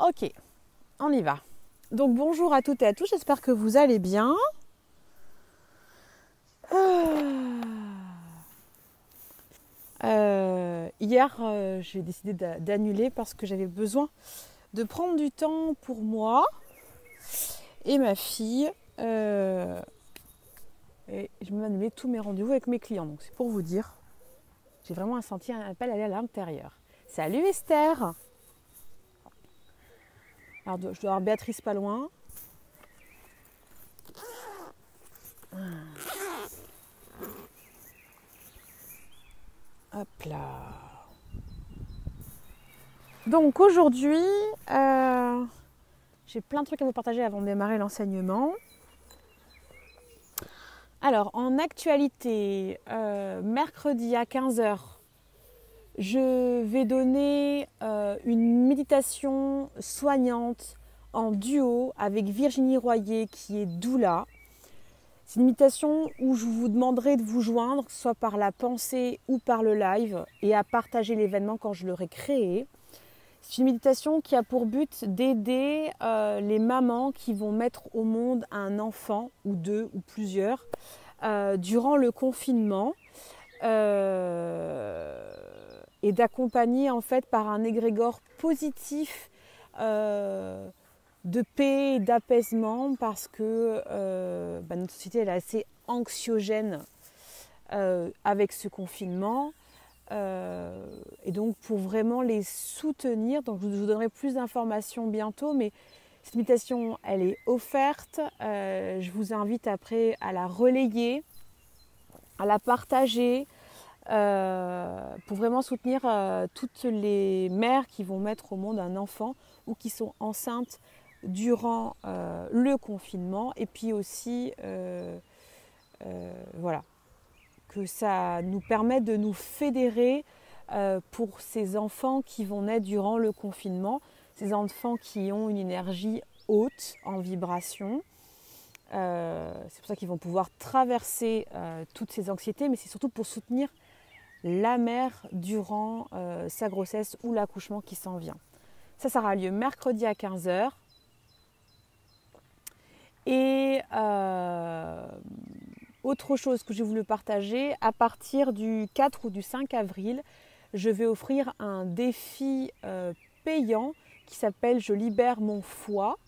Ok, on y va. Donc bonjour à toutes et à tous, j'espère que vous allez bien. Hier, j'ai décidé d'annuler parce que j'avais besoin de prendre du temps pour moi et ma fille. Et je me annulé tous mes rendez-vous avec mes clients. Donc c'est pour vous dire, j'ai vraiment senti un appel à aller à l'intérieur. Salut Esther. Alors je dois avoir Béatrice pas loin. Hop là. Donc aujourd'hui, j'ai plein de trucs à vous partager avant de démarrer l'enseignement. Alors en actualité, mercredi à 15h, je vais donner une méditation soignante en duo avec Virginie Royer qui est doula. C'est une méditation où je vous demanderai de vous joindre, que ce soit par la pensée ou par le live, et à partager l'événement quand je l'aurai créé. C'est une méditation qui a pour but d'aider les mamans qui vont mettre au monde un enfant, ou deux, ou plusieurs, durant le confinement, et d'accompagner en fait par un égrégore positif de paix et d'apaisement, parce que notre société elle est assez anxiogène avec ce confinement. Et donc pour vraiment les soutenir, donc je vous donnerai plus d'informations bientôt, mais cette méditation elle est offerte. Je vous invite après à la relayer, à la partager, pour vraiment soutenir toutes les mères qui vont mettre au monde un enfant ou qui sont enceintes durant le confinement, et puis aussi voilà, que ça nous permet de nous fédérer pour ces enfants qui vont naître durant le confinement, ces enfants qui ont une énergie haute en vibration. C'est pour ça qu'ils vont pouvoir traverser toutes ces anxiétés, mais c'est surtout pour soutenir la mère durant sa grossesse ou l'accouchement qui s'en vient. Ça aura lieu mercredi à 15h. Et autre chose que j'ai voulu partager, à partir du 4 ou du 5 avril, je vais offrir un défi payant qui s'appelle « Je libère mon foie ».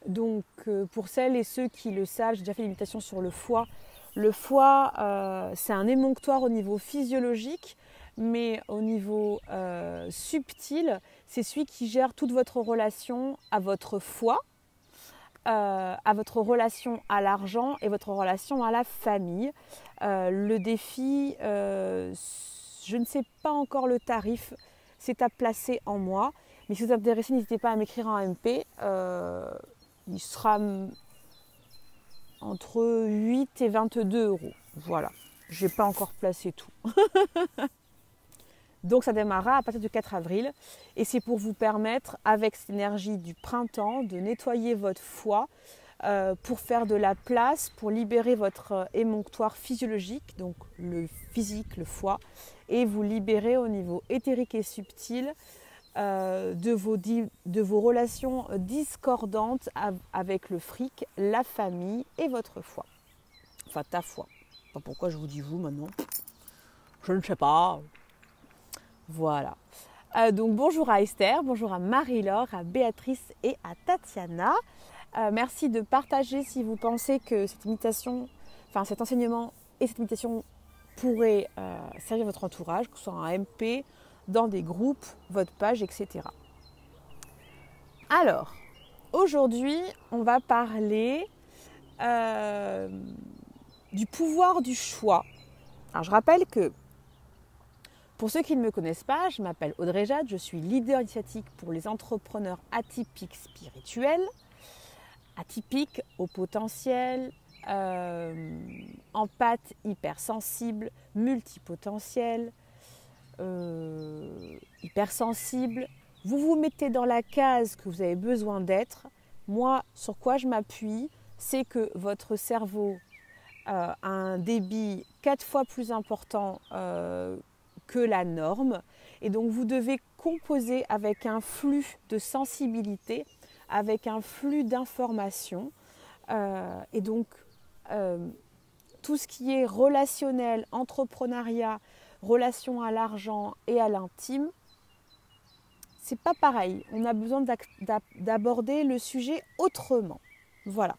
Donc pour celles et ceux qui le savent, j'ai déjà fait une méditation sur le foie. Le foie, c'est un émonctoire au niveau physiologique, mais au niveau subtil, c'est celui qui gère toute votre relation à votre foie, à votre relation à l'argent et votre relation à la famille. Le défi, je ne sais pas encore le tarif, c'est à placer en mois. Mais si vous êtes intéressé, n'hésitez pas à m'écrire en MP. Il sera entre 8 et 22 €. Voilà, je n'ai pas encore placé tout. Donc ça démarrera à partir du 4 avril. Et c'est pour vous permettre, avec cette énergie du printemps, de nettoyer votre foie pour faire de la place, pour libérer votre émonctoire physiologique, donc le physique, le foie, et vous libérer au niveau éthérique et subtil de vos relations discordantes avec le fric, la famille et votre foie. Enfin, ta foie. Pas pourquoi je vous dis vous maintenant. Je ne sais pas. Voilà. Donc bonjour à Esther, bonjour à Marie-Laure, à Béatrice et à Tatiana. Merci de partager si vous pensez que cette méditation, enfin cet enseignement et cette méditation pourraient servir votre entourage, que ce soit en MP, dans des groupes, votre page, etc. Alors, aujourd'hui, on va parler du pouvoir du choix. Alors, je rappelle que, pour ceux qui ne me connaissent pas, je m'appelle Audrey Jade, je suis leader initiatique pour les entrepreneurs atypiques spirituels, atypiques au potentiel, empathes hypersensibles, multipotentiels, hypersensible. Vous vous mettez dans la case que vous avez besoin d'être. Moi, sur quoi je m'appuie, c'est que votre cerveau a un débit 4 fois plus important que la norme. Et donc vous devez composer avec un flux de sensibilité, avec un flux d'informations. Et donc tout ce qui est relationnel, entrepreneuriat, relation à l'argent et à l'intime, c'est pas pareil. On a besoin d'aborder le sujet autrement. Voilà.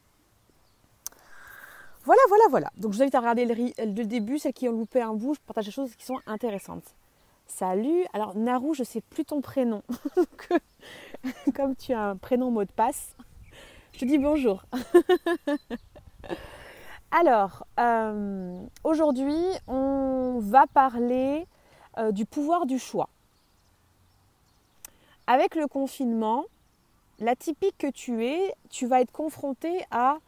Voilà. Donc je vous invite à regarder le début, celles qui ont loupé un bout, je partage des choses qui sont intéressantes. Salut, alors Narou, je ne sais plus ton prénom. Comme tu as un prénom mot de passe, je te dis bonjour. Alors, aujourd'hui, on va parler du pouvoir du choix. Avec le confinement, l'atypique que tu es, tu vas être confronté à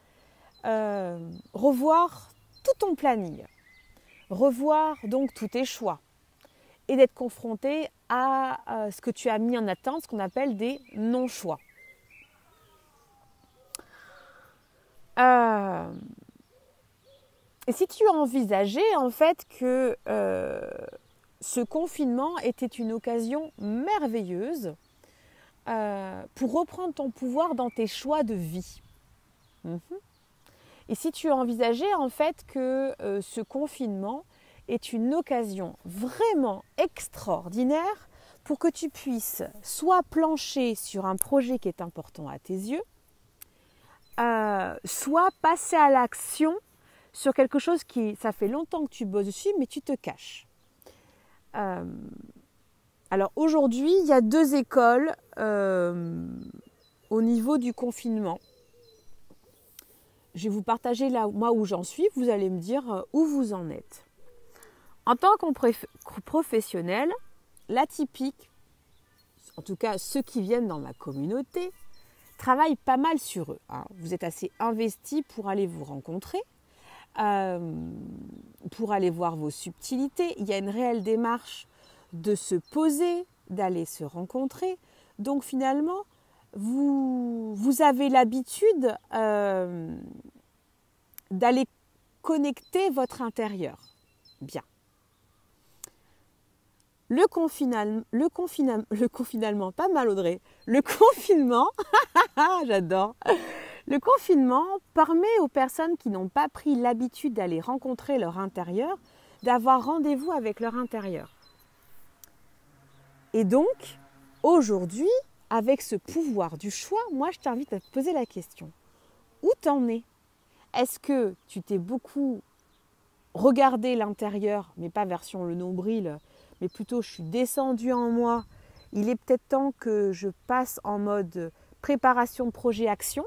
revoir tout ton planning, revoir donc tous tes choix et d'être confronté à ce que tu as mis en attente, ce qu'on appelle des non-choix. Et si tu envisageais en fait que ce confinement était une occasion merveilleuse pour reprendre ton pouvoir dans tes choix de vie. Et si tu envisageais en fait que ce confinement est une occasion vraiment extraordinaire pour que tu puisses soit plancher sur un projet qui est important à tes yeux, soit passer à l'action sur quelque chose qui, ça fait longtemps que tu bosses dessus, mais tu te caches. Alors aujourd'hui, il y a 2 écoles au niveau du confinement. Je vais vous partager là, moi où j'en suis, vous allez me dire où vous en êtes. En tant que professionnel, l'atypique, en tout cas ceux qui viennent dans ma communauté, travaillent pas mal sur eux. Vous êtes assez investis pour aller vous rencontrer, pour aller voir vos subtilités. Il y a une réelle démarche de se poser, d'aller se rencontrer. Donc finalement, vous avez l'habitude d'aller connecter votre intérieur. Bien. Le confinement, pas mal Audrey, le confinement, j'adore, le confinement permet aux personnes qui n'ont pas pris l'habitude d'aller rencontrer leur intérieur, d'avoir rendez-vous avec leur intérieur. Et donc, aujourd'hui, avec ce pouvoir du choix, moi je t'invite à te poser la question. Où t'en es ? Est-ce que tu t'es beaucoup regardé l'intérieur, mais pas version le nombril, mais plutôt je suis descendue en moi, il est peut-être temps que je passe en mode préparation de projet action.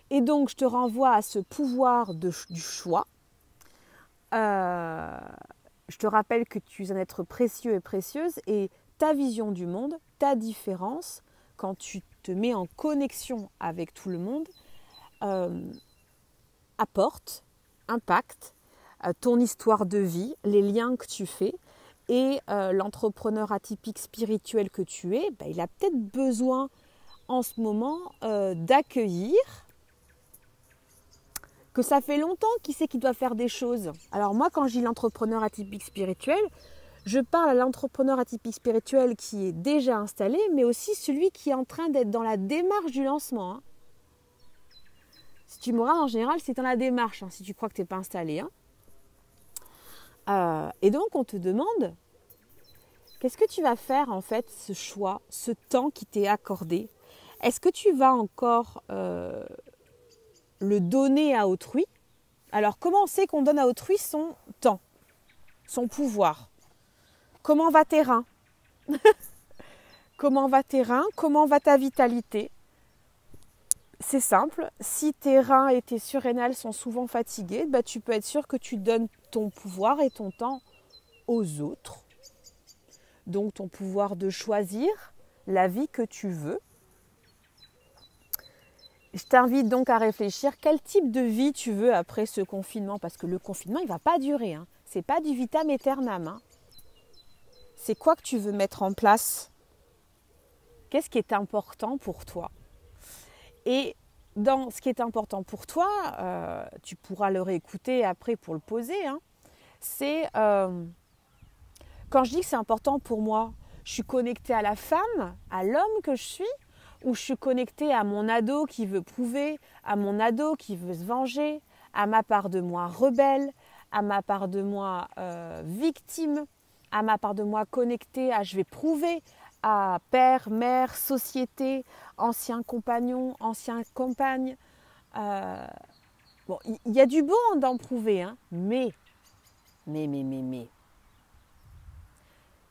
Et donc je te renvoie à ce pouvoir du choix. Je te rappelle que tu es un être précieux et précieuse et ta vision du monde, ta différence, quand tu te mets en connexion avec tout le monde, apporte, impacte ton histoire de vie, les liens que tu fais et l'entrepreneur atypique spirituel que tu es, il a peut-être besoin en ce moment d'accueillir que ça fait longtemps qu'il sait qu'il doit faire des choses. Alors moi, quand je dis l'entrepreneur atypique spirituel, je parle à l'entrepreneur atypique spirituel qui est déjà installé, mais aussi celui qui est en train d'être dans la démarche du lancement. Si tu me regardes, en général, c'est dans la démarche, si tu crois que tu n'es pas installé. Et donc, on te demande, qu'est-ce que tu vas faire, en fait, ce choix, ce temps qui t'est accordé ? Est-ce que tu vas encore le donner à autrui ? Alors, comment on sait qu'on donne à autrui son temps, son pouvoir ? Comment va tes reins ? Comment va tes reins ? Comment va ta vitalité ? C'est simple, si tes reins et tes surrénales sont souvent fatigués, tu peux être sûr que tu donnes ton pouvoir et ton temps aux autres. Donc ton pouvoir de choisir la vie que tu veux. Je t'invite donc à réfléchir quel type de vie tu veux après ce confinement, parce que le confinement, il ne va pas durer. Ce n'est pas du vitam aeternam. C'est quoi que tu veux mettre en place ? Qu'est-ce qui est important pour toi ? Et dans ce qui est important pour toi, tu pourras le réécouter après pour le poser. c'est quand je dis que c'est important pour moi, je suis connectée à la femme, à l'homme que je suis, ou je suis connectée à mon ado qui veut prouver, à mon ado qui veut se venger, à ma part de moi rebelle, à ma part de moi victime, à ma part de moi connectée à je vais prouver à père, mère, société, ancien compagnon, ancienne compagne. Bon, il y a du bon d'en prouver, hein, mais,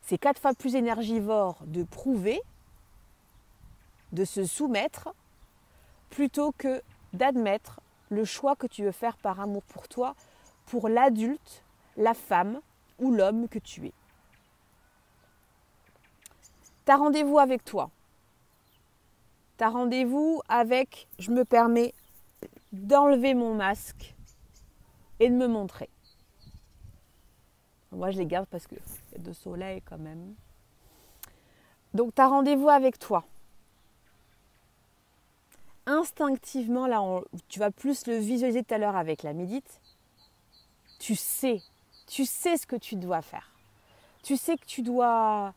c'est 4 fois plus énergivore de prouver, de se soumettre, plutôt que d'admettre le choix que tu veux faire par amour pour toi, pour l'adulte, la femme ou l'homme que tu es. T'as rendez-vous avec toi. T'as rendez-vous avec, je me permets d'enlever mon masque et de me montrer. Moi, je les garde parce qu'il y a de soleil quand même. Donc, t'as rendez-vous avec toi. Instinctivement, là, tu vas plus le visualiser tout à l'heure avec la médite. Tu sais ce que tu dois faire. Tu sais que tu dois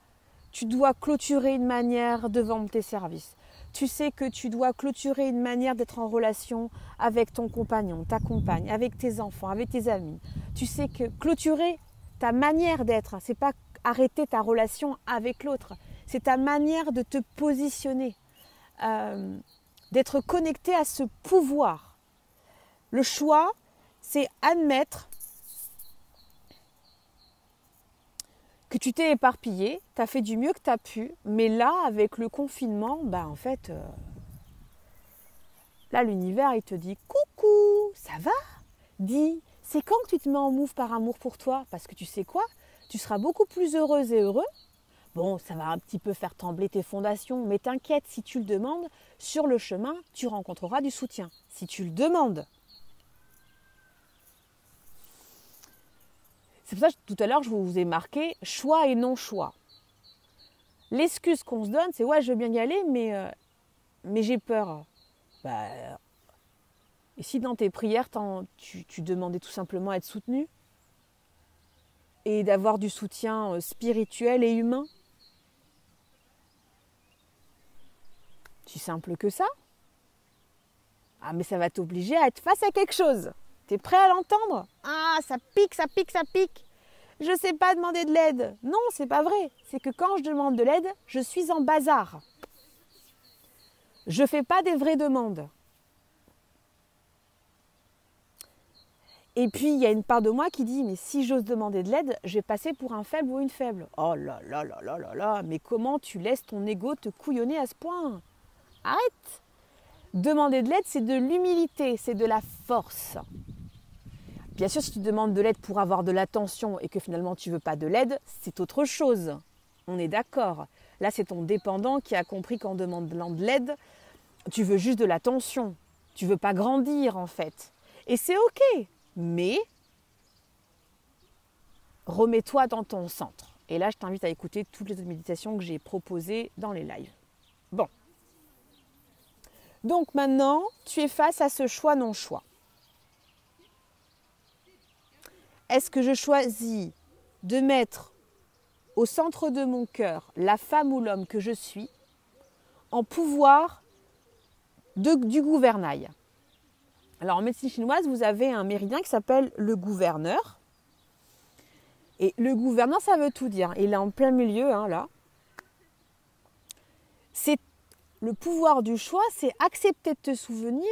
clôturer une manière de vendre tes services. Tu sais que tu dois clôturer une manière d'être en relation avec ton compagnon, ta compagne, avec tes enfants, avec tes amis. Tu sais que clôturer ta manière d'être, c'est pas arrêter ta relation avec l'autre, c'est ta manière de te positionner, d'être connecté à ce pouvoir. Le choix, c'est admettre que tu t'es éparpillé, tu as fait du mieux que tu as pu, mais là, avec le confinement, en fait, là, l'univers, il te dit « Coucou, ça va ?» Dis, c'est quand que tu te mets en move par amour pour toi? Parce que tu sais quoi? Tu seras beaucoup plus heureuse et heureux. Bon, ça va un petit peu faire trembler tes fondations, mais t'inquiète, si tu le demandes, sur le chemin, tu rencontreras du soutien. Si tu le demandes. C'est pour ça que tout à l'heure, je vous ai marqué choix et non-choix. L'excuse qu'on se donne, c'est « ouais, je veux bien y aller, mais j'ai peur ». Et si dans tes prières, tu demandais tout simplement à être soutenu et d'avoir du soutien spirituel et humain? Si simple que ça. Ah, mais ça va t'obliger à être face à quelque chose. T'es prêt à l'entendre? Ah, ça pique, ça pique, ça pique. Je ne sais pas demander de l'aide. Non, c'est pas vrai. C'est que quand je demande de l'aide, je suis en bazar. Je ne fais pas des vraies demandes. Et puis, il y a une part de moi qui dit, mais si j'ose demander de l'aide, je vais passer pour un faible ou une faible. Oh là là là là là là, mais comment tu laisses ton ego te couillonner à ce point? Arrête! Demander de l'aide, c'est de l'humilité, c'est de la force. Bien sûr, si tu demandes de l'aide pour avoir de l'attention et que finalement tu ne veux pas de l'aide, c'est autre chose. On est d'accord. Là, c'est ton dépendant qui a compris qu'en demandant de l'aide, tu veux juste de l'attention. Tu ne veux pas grandir en fait. Et c'est ok. Mais remets-toi dans ton centre. Et là, je t'invite à écouter toutes les autres méditations que j'ai proposées dans les lives. Bon. Donc maintenant, tu es face à ce choix non-choix. Est-ce que je choisis de mettre au centre de mon cœur la femme ou l'homme que je suis en pouvoir du gouvernail? Alors en médecine chinoise, vous avez un méridien qui s'appelle le gouverneur. Et le gouverneur, ça veut tout dire. Il est en plein milieu, là. C'est le pouvoir du choix, c'est accepter de te souvenir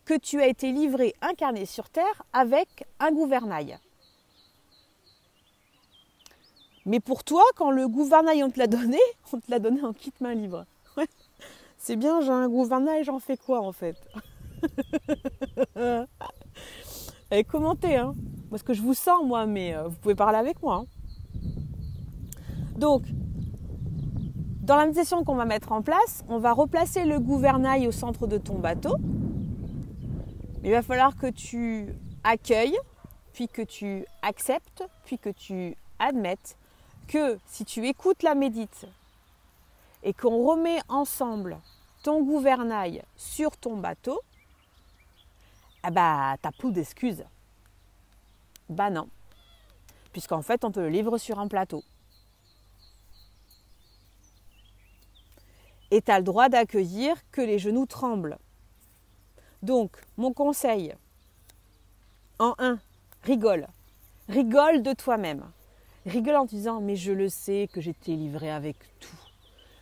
que tu as été livré, incarné sur Terre avec un gouvernail. Mais pour toi, quand le gouvernail, on te l'a donné en kit main libre. Ouais. C'est bien, j'ai un gouvernail, j'en fais quoi en fait? Et commentez, parce que je vous sens moi, mais vous pouvez parler avec moi. Donc, dans la méditation qu'on va mettre en place, on va replacer le gouvernail au centre de ton bateau. Il va falloir que tu accueilles, puis que tu acceptes, puis que tu admettes que si tu écoutes la médite et qu'on remet ensemble ton gouvernail sur ton bateau, t'as plus d'excuses. Non. puisqu'en fait, on te le livre sur un plateau. Et tu as le droit d'accueillir que les genoux tremblent. Donc, mon conseil, en 1, rigole. Rigole de toi-même. Rigole en te disant, mais je le sais que j'étais livrée avec tout.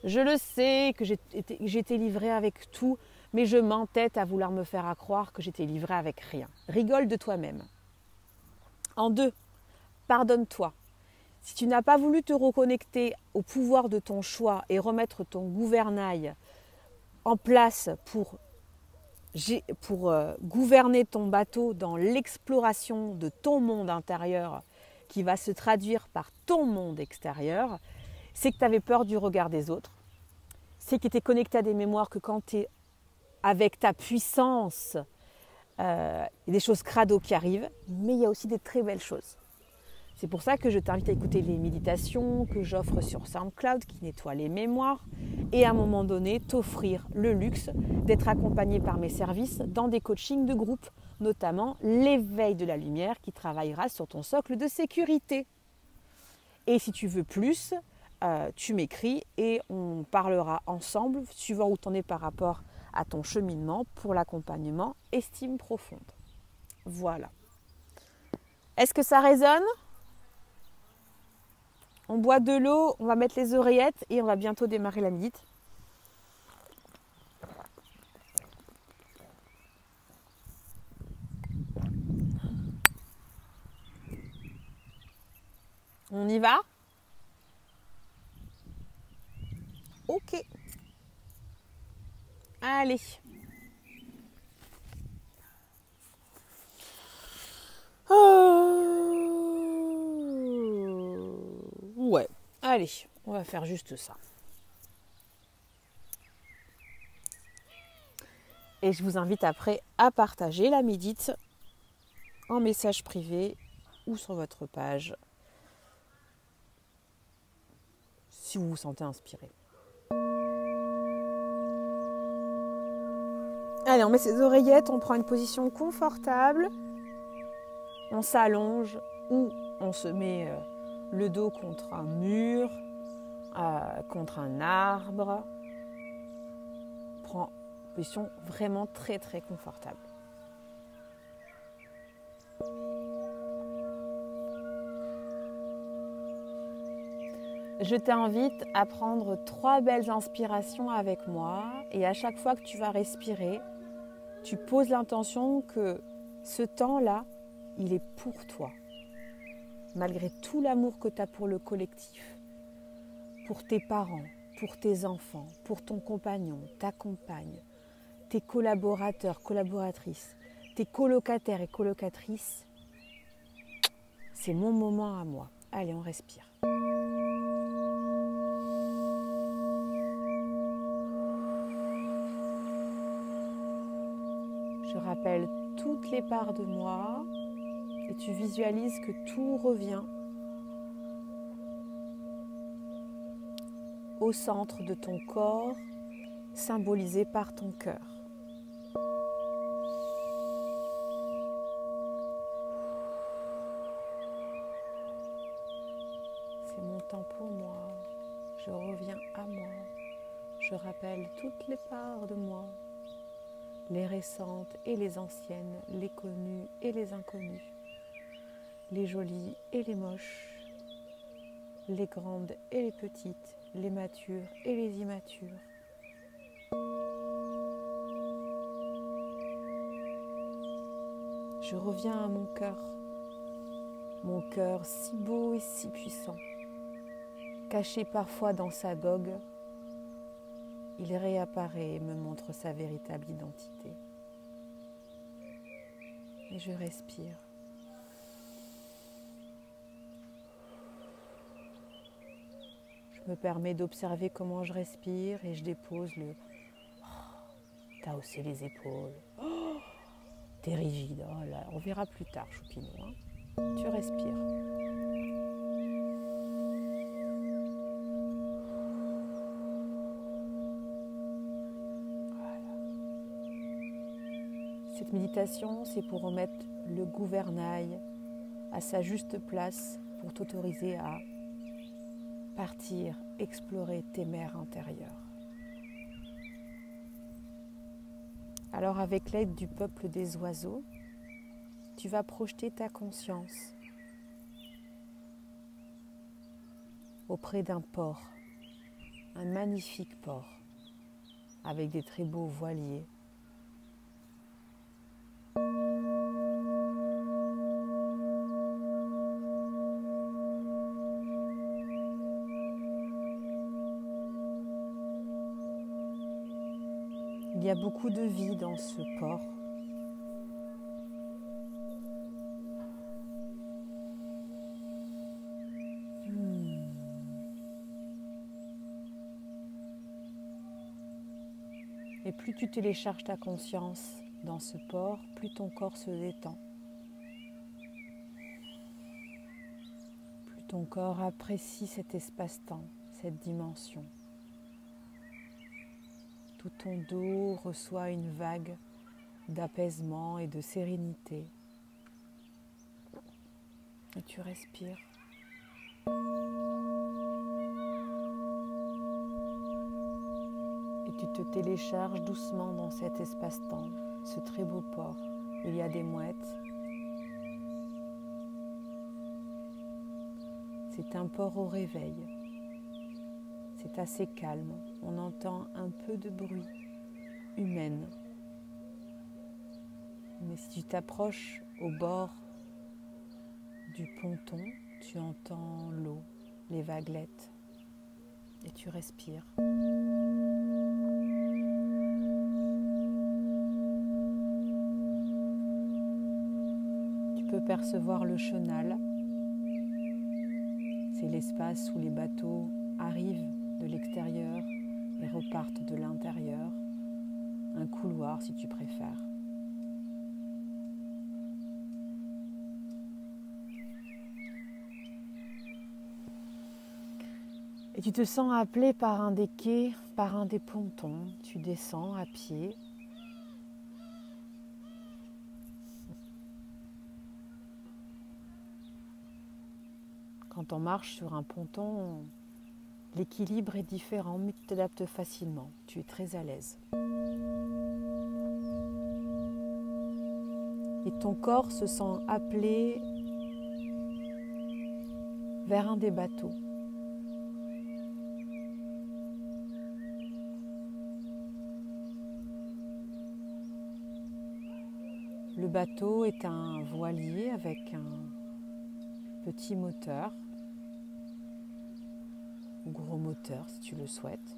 Je le sais que j'étais livrée avec tout, mais je m'entête à vouloir me faire croire que j'étais livrée avec rien. Rigole de toi-même. En 2, pardonne-toi. Si tu n'as pas voulu te reconnecter au pouvoir de ton choix et remettre ton gouvernail en place pour gouverner ton bateau dans l'exploration de ton monde intérieur qui va se traduire par ton monde extérieur, c'est que tu avais peur du regard des autres, c'est que tu étais connecté à des mémoires que quand tu es avec ta puissance, il y a des choses crado qui arrivent, mais il y a aussi des très belles choses. C'est pour ça que je t'invite à écouter les méditations que j'offre sur SoundCloud qui nettoient les mémoires et à un moment donné t'offrir le luxe d'être accompagné par mes services dans des coachings de groupe, notamment l'éveil de la lumière qui travaillera sur ton socle de sécurité. Et si tu veux plus, tu m'écris et on parlera ensemble suivant où tu en es par rapport à ton cheminement pour l'accompagnement estime profonde. Voilà. Est-ce que ça résonne ? On boit de l'eau, on va mettre les oreillettes et on va bientôt démarrer la médite. On y va ? Ok. Allez. Ouais. Allez, on va faire juste ça. Et je vous invite après à partager la médite en message privé ou sur votre page si vous vous sentez inspiré. Allez, on met ses oreillettes, on prend une position confortable, on s'allonge ou on se met le dos contre un mur, contre un arbre. Prends une position vraiment très très confortable. Je t'invite à prendre 3 belles inspirations avec moi et à chaque fois que tu vas respirer, tu poses l'intention que ce temps-là, il est pour toi. Malgré tout l'amour que tu as pour le collectif, pour tes parents, pour tes enfants, pour ton compagnon, ta compagne, tes collaborateurs, collaboratrices, tes colocataires et colocatrices, c'est mon moment à moi. Allez, on respire. Je rappelle toutes les parts de moi et tu visualises que tout revient au centre de ton corps, symbolisé par ton cœur. C'est mon temps pour moi, je reviens à moi, je rappelle toutes les parts de moi, les récentes et les anciennes, les connues et les inconnues, les jolies et les moches, les grandes et les petites, les matures et les immatures. Je reviens à mon cœur si beau et si puissant. Caché parfois dans sa bogue, il réapparaît et me montre sa véritable identité. Et je respire. Je me permets d'observer comment je respire et je dépose le « t'as haussé les épaules, t'es rigide, oh là, on verra plus tard, choupinou, hein. Tu respires. » Voilà. Cette méditation, c'est pour remettre le gouvernail à sa juste place pour t'autoriser à partir, explorer tes mers intérieures. Alors avec l'aide du peuple des oiseaux, tu vas projeter ta conscience auprès d'un port, un magnifique port, avec des très beaux voiliers. Il y a beaucoup de vie dans ce port. Et plus tu télécharges ta conscience dans ce port, plus ton corps se détend. Plus ton corps apprécie cet espace-temps, cette dimension. Tout ton dos reçoit une vague d'apaisement et de sérénité. Et tu respires. Et tu te télécharges doucement dans cet espace-temps, ce très beau port. Il y a des mouettes. C'est un port au réveil. C'est assez calme. On entend un peu de bruit humaine. Mais si tu t'approches au bord du ponton, tu entends l'eau, les vaguelettes. Et tu respires. Tu peux percevoir le chenal. C'est l'espace où les bateaux arrivent de l'extérieur et repartent de l'intérieur. Un couloir si tu préfères. Et tu te sens appelé par un des quais, par un des pontons. Tu descends à pied. Quand on marche sur un ponton, l'équilibre est différent, mais tu t'adaptes facilement. Tu es très à l'aise. Et ton corps se sent appelé vers un des bateaux. Le bateau est un voilier avec un petit moteur, ou gros moteur si tu le souhaites.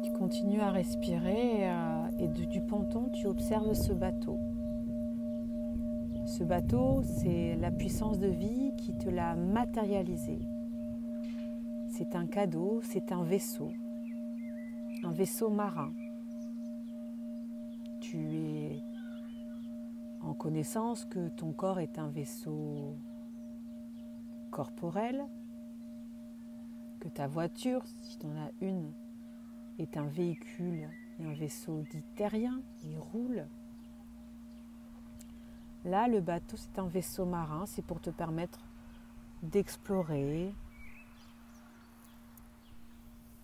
Tu continues à respirer et du ponton tu observes ce bateau. Ce bateau, c'est la puissance de vie qui te l'a matérialisé. C'est un cadeau, c'est un vaisseau marin. Tu es en connaissance que ton corps est un vaisseau corporel, que ta voiture, si tu en as une, est un véhicule et un vaisseau dit terrien, il roule. Là, le bateau, c'est un vaisseau marin, c'est pour te permettre d'explorer.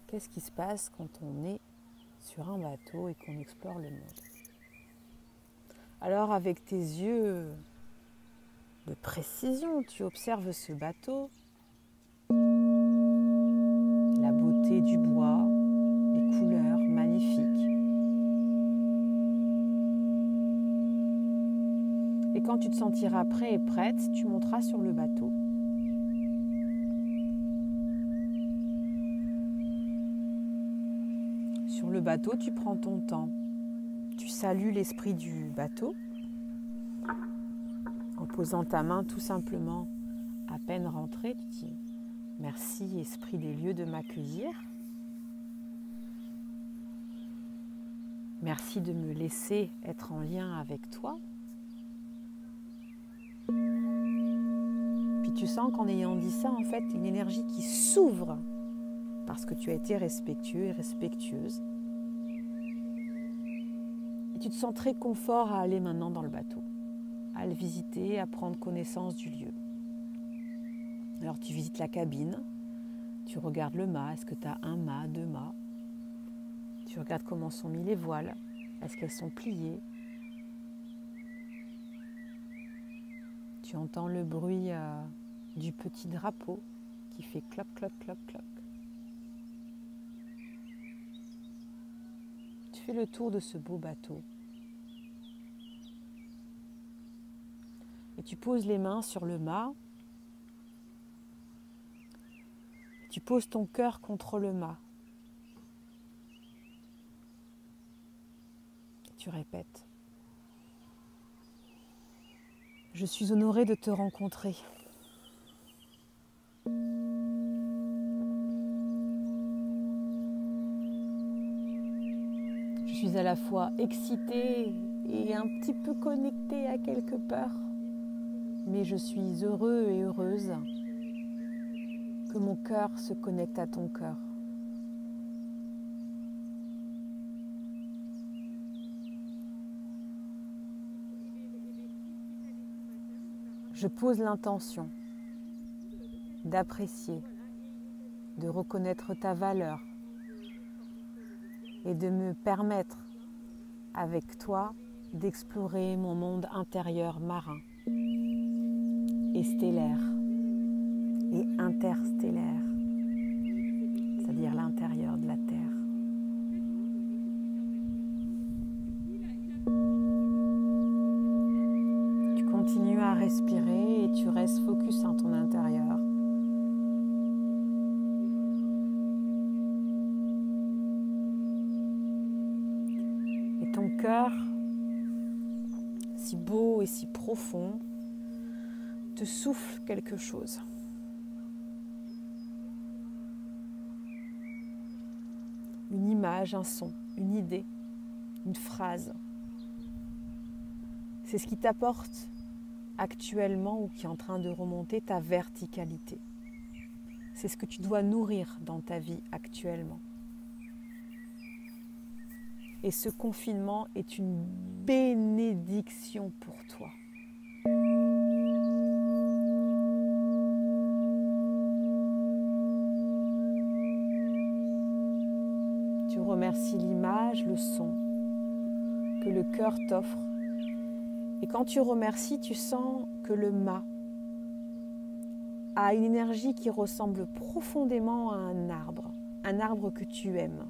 Qu'est-ce qui se passe quand on est sur un bateau et qu'on explore le monde? Alors, avec tes yeux de précision, tu observes ce bateau, la beauté du bois, les couleurs magnifiques. Et quand tu te sentiras prêt et prête, tu monteras sur le bateau. Sur le bateau, tu prends ton temps. Tu salues l'esprit du bateau en posant ta main tout simplement à peine rentrée. Tu dis « Merci, esprit des lieux, de m'accueillir. Merci de me laisser être en lien avec toi. » Puis tu sens qu'en ayant dit ça, en fait, une énergie qui s'ouvre parce que tu as été respectueux et respectueuse. Et tu te sens très confort à aller maintenant dans le bateau, à le visiter, à prendre connaissance du lieu. Alors tu visites la cabine, tu regardes le mât, est-ce que tu as un mât, deux mâts? Tu regardes comment sont mis les voiles, est-ce qu'elles sont pliées? Tu entends le bruit du petit drapeau qui fait cloc, cloc, cloc, cloc. Tu fais le tour de ce beau bateau. Et tu poses les mains sur le mât. Tu poses ton cœur contre le mât. Et tu répètes. Je suis honorée de te rencontrer. Je suis à la fois excitée et un petit peu connectée à quelque peur. Mais je suis heureux et heureuse que mon cœur se connecte à ton cœur. Je pose l'intention d'apprécier, de reconnaître ta valeur et de me permettre avec toi d'explorer mon monde intérieur marin et stellaire et interstellaire, c'est-à-dire l'intérieur de la Terre. Tu continues à respirer et tu restes focus en ton intérieur. Et ton cœur, si beau et si profond, te souffle quelque chose. Une image, un son, une idée, une phrase. C'est ce qui t'apporte actuellement ou qui est en train de remonter ta verticalité. C'est ce que tu dois nourrir dans ta vie actuellement. Et ce confinement est une bénédiction pour toi. Tu remercies l'image, le son que le cœur t'offre. Et quand tu remercies, tu sens que le mât a une énergie qui ressemble profondément à un arbre que tu aimes.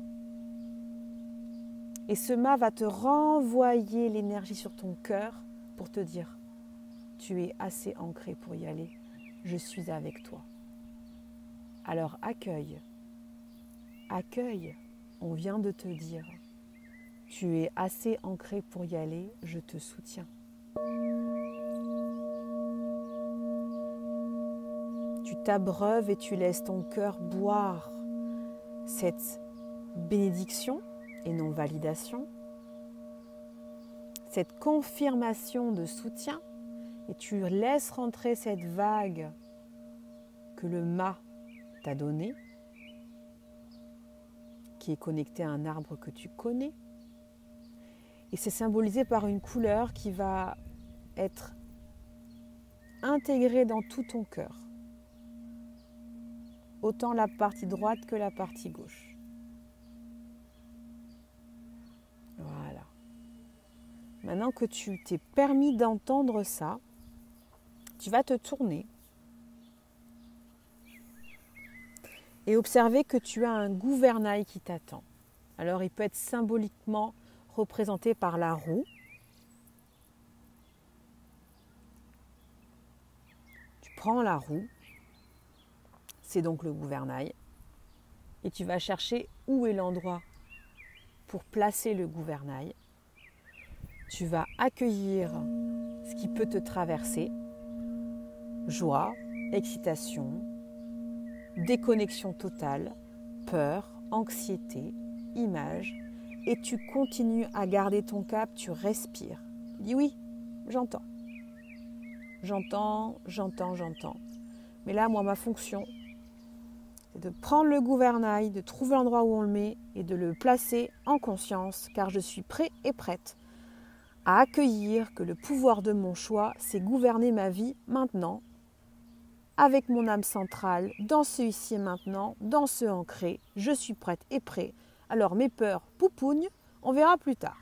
Et ce mât va te renvoyer l'énergie sur ton cœur pour te dire « Tu es assez ancré pour y aller, je suis avec toi. » Alors accueille, on vient de te dire « Tu es assez ancré pour y aller, je te soutiens. » Tu t'abreuves et tu laisses ton cœur boire cette bénédiction et non validation, cette confirmation de soutien, et tu laisses rentrer cette vague que le mât t'a donnée, qui est connectée à un arbre que tu connais, et c'est symbolisé par une couleur qui va être intégrée dans tout ton cœur, autant la partie droite que la partie gauche. Voilà. Maintenant que tu t'es permis d'entendre ça, tu vas te tourner et observer que tu as un gouvernail qui t'attend. Alors il peut être symboliquement représenté par la roue. Tu prends la roue, c'est donc le gouvernail, et tu vas chercher où est l'endroit pour placer le gouvernail. Tu vas accueillir ce qui peut te traverser, joie, excitation, déconnexion totale, peur, anxiété, image, et tu continues à garder ton cap, tu respires. Tu dis oui, j'entends. J'entends. Mais là, moi, ma fonction, c'est de prendre le gouvernail, de trouver l'endroit où on le met et de le placer en conscience, car je suis prêt et prête à accueillir que le pouvoir de mon choix, c'est gouverner ma vie maintenant, avec mon âme centrale, dans ce ici et maintenant, dans ce ancré. Je suis prête et prêt. Alors mes peurs poupougnent, on verra plus tard.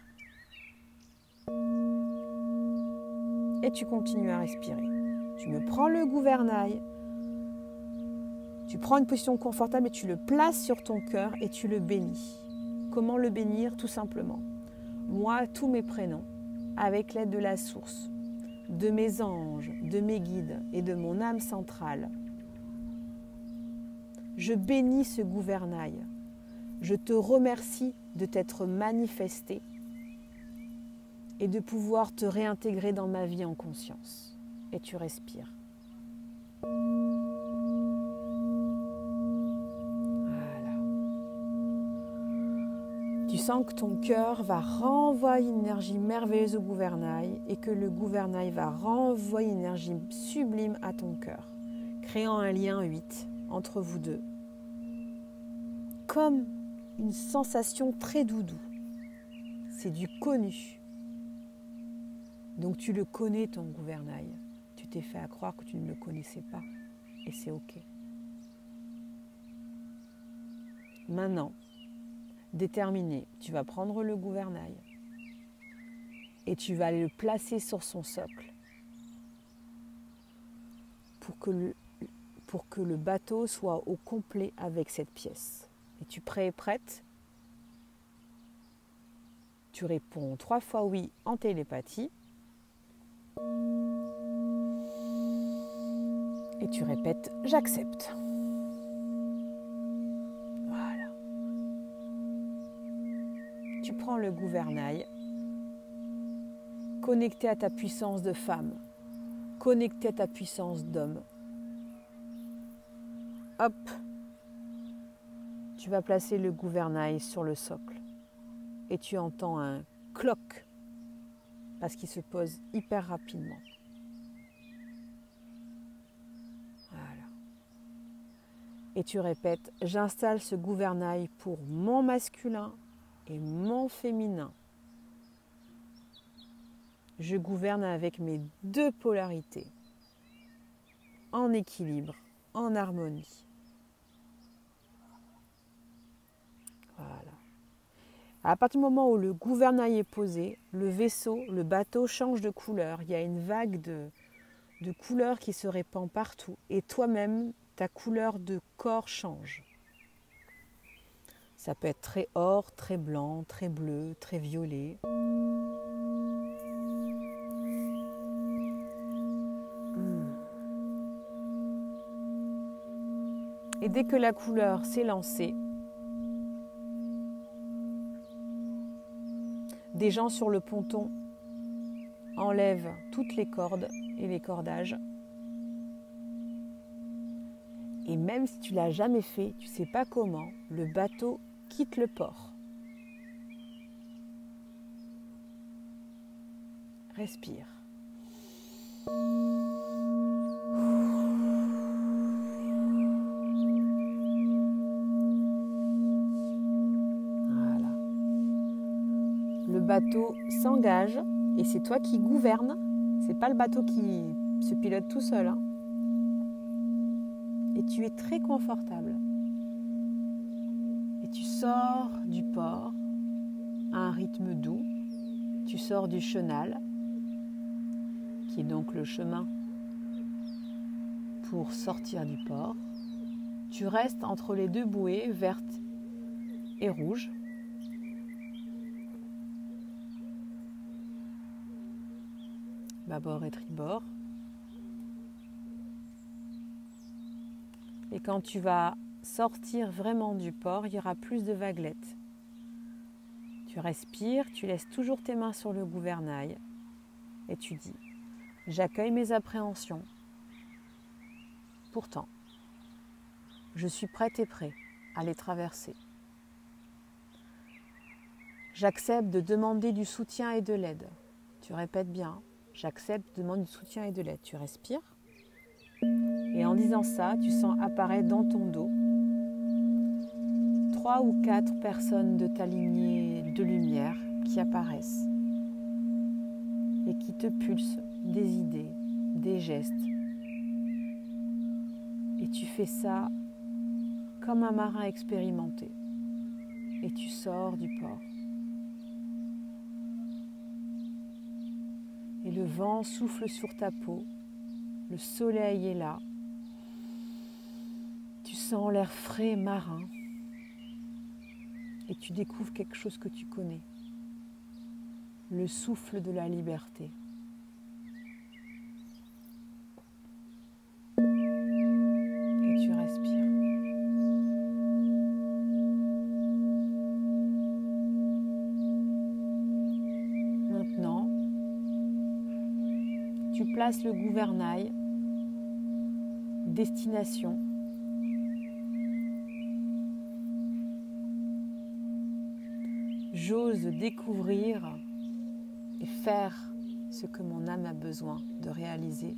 Et tu continues à respirer. Tu me prends le gouvernail, tu prends une position confortable et tu le places sur ton cœur et tu le bénis. Comment le bénir? Tout simplement. Moi, tous mes prénoms, avec l'aide de la source, de mes anges, de mes guides et de mon âme centrale, je bénis ce gouvernail. Je te remercie de t'être manifesté et de pouvoir te réintégrer dans ma vie en conscience. Et tu respires. Voilà. Tu sens que ton cœur va renvoyer une énergie merveilleuse au gouvernail et que le gouvernail va renvoyer une énergie sublime à ton cœur, créant un lien 8 entre vous deux. Comme une sensation très doudou. C'est du connu. Donc tu le connais ton gouvernail. Tu t'es fait à croire que tu ne le connaissais pas. Et c'est ok. Maintenant, déterminé, tu vas prendre le gouvernail et tu vas aller le placer sur son socle pour que le bateau soit au complet avec cette pièce. Es-tu prêt et prête? Tu réponds 3 fois oui en télépathie. Et tu répètes « J'accepte ». Voilà. Tu prends le gouvernail, connecté à ta puissance de femme, connecté à ta puissance d'homme. Hop, tu vas placer le gouvernail sur le socle et tu entends un cloc parce qu'il se pose hyper rapidement. Voilà. Et tu répètes, j'installe ce gouvernail pour mon masculin et mon féminin. Je gouverne avec mes 2 polarités, en équilibre, en harmonie. Voilà. À partir du moment où le gouvernail est posé, le vaisseau, le bateau change de couleur. Il y a une vague de couleurs qui se répand partout. Et toi-même, ta couleur de corps change. Ça peut être très or, très blanc, très bleu, très violet. Et dès que la couleur s'est lancée, des gens sur le ponton enlèvent toutes les cordes et les cordages. Et même si tu ne l'as jamais fait, tu ne sais pas comment, le bateau quitte le port. Respire. Voilà. Le bateau s'engage et c'est toi qui gouvernes. C'est pas le bateau qui se pilote tout seul, hein. Et tu es très confortable. Et tu sors du port à un rythme doux. Tu sors du chenal, qui est donc le chemin pour sortir du port. Tu restes entre les 2 bouées, vertes et rouges. Bâbord et tribord. Et quand tu vas sortir vraiment du port, il y aura plus de vaguelettes. Tu respires, tu laisses toujours tes mains sur le gouvernail et tu dis « J'accueille mes appréhensions. Pourtant, je suis prête et prêt à les traverser. J'accepte de demander du soutien et de l'aide. » Tu répètes bien « J'accepte de demander du soutien et de l'aide. » Tu respires. Et en disant ça, tu sens apparaître dans ton dos 3 ou 4 personnes de ta lignée de lumière qui apparaissent et qui te pulsent des idées, des gestes. Et tu fais ça comme un marin expérimenté. Et tu sors du port. Et le vent souffle sur ta peau. Le soleil est là. Tu sens l'air frais marin. Et tu découvres quelque chose que tu connais. Le souffle de la liberté. Et tu respires. Maintenant, tu places le gouvernail, destination. J'ose découvrir et faire ce que mon âme a besoin de réaliser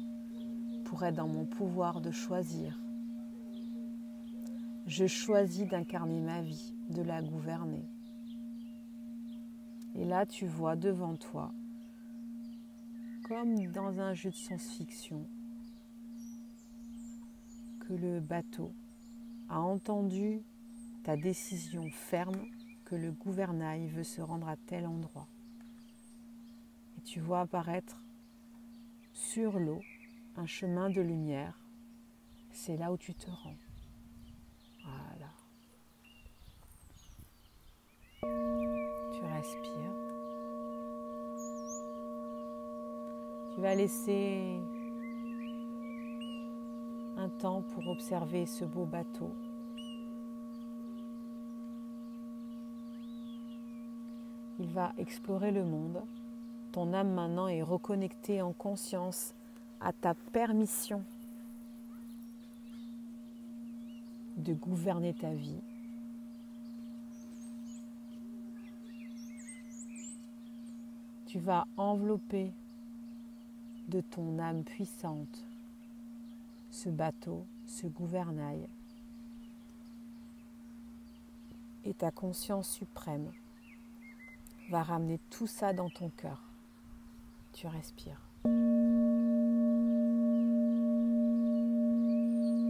pour être dans mon pouvoir de choisir. Je choisis d'incarner ma vie, de la gouverner. Et là, tu vois devant toi, comme dans un jeu de science-fiction, que le bateau a entendu ta décision ferme que le gouvernail veut se rendre à tel endroit. Et tu vois apparaître sur l'eau un chemin de lumière. C'est là où tu te rends. Voilà. Tu respires. Tu vas laisser un temps pour observer ce beau bateau. Il va explorer le monde. Ton âme maintenant est reconnectée en conscience à ta permission de gouverner ta vie. Tu vas envelopper de ton âme puissante ce bateau, ce gouvernail, et ta conscience suprême va ramener tout ça dans ton cœur. Tu respires.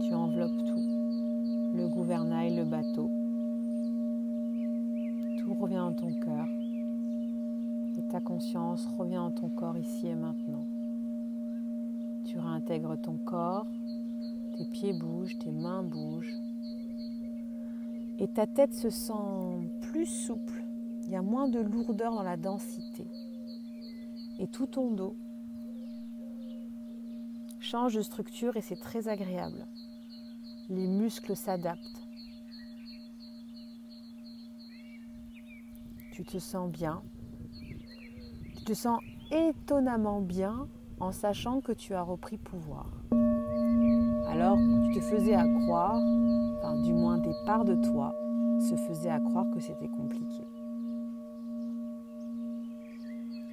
Tu enveloppes tout, le gouvernail, le bateau. Tout revient dans ton cœur et ta conscience revient dans ton corps ici et maintenant. Tu réintègres ton corps, tes pieds bougent, tes mains bougent et ta tête se sent plus souple. Il y a moins de lourdeur dans la densité. Et tout ton dos change de structure et c'est très agréable. Les muscles s'adaptent. Tu te sens bien. Tu te sens étonnamment bien en sachant que tu as repris pouvoir. Alors tu te faisais à croire, enfin du moins des parts de toi, se faisaient à croire que c'était compliqué.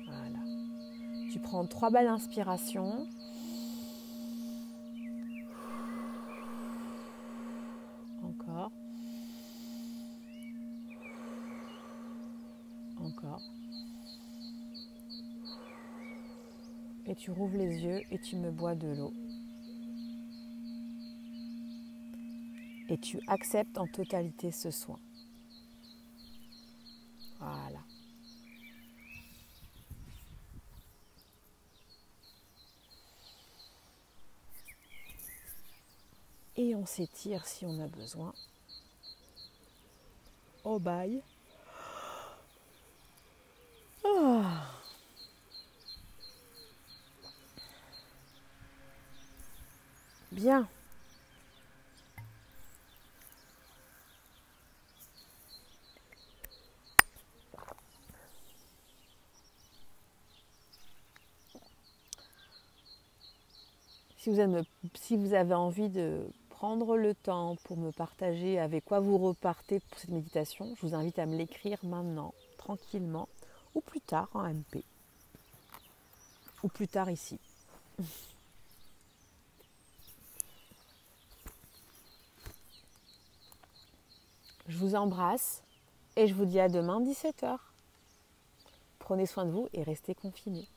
Voilà. Tu prends 3 belles inspirations. Encore. Encore. Et tu rouvres les yeux et tu me bois de l'eau. Et tu acceptes en totalité ce soin. Voilà. Et on s'étire si on a besoin. Au bail. Ah. Bien. Si vous avez envie de prendre le temps pour me partager avec quoi vous repartez pour cette méditation, je vous invite à me l'écrire maintenant, tranquillement, ou plus tard en MP, ou plus tard ici. Je vous embrasse et je vous dis à demain 17h. Prenez soin de vous et restez confinés.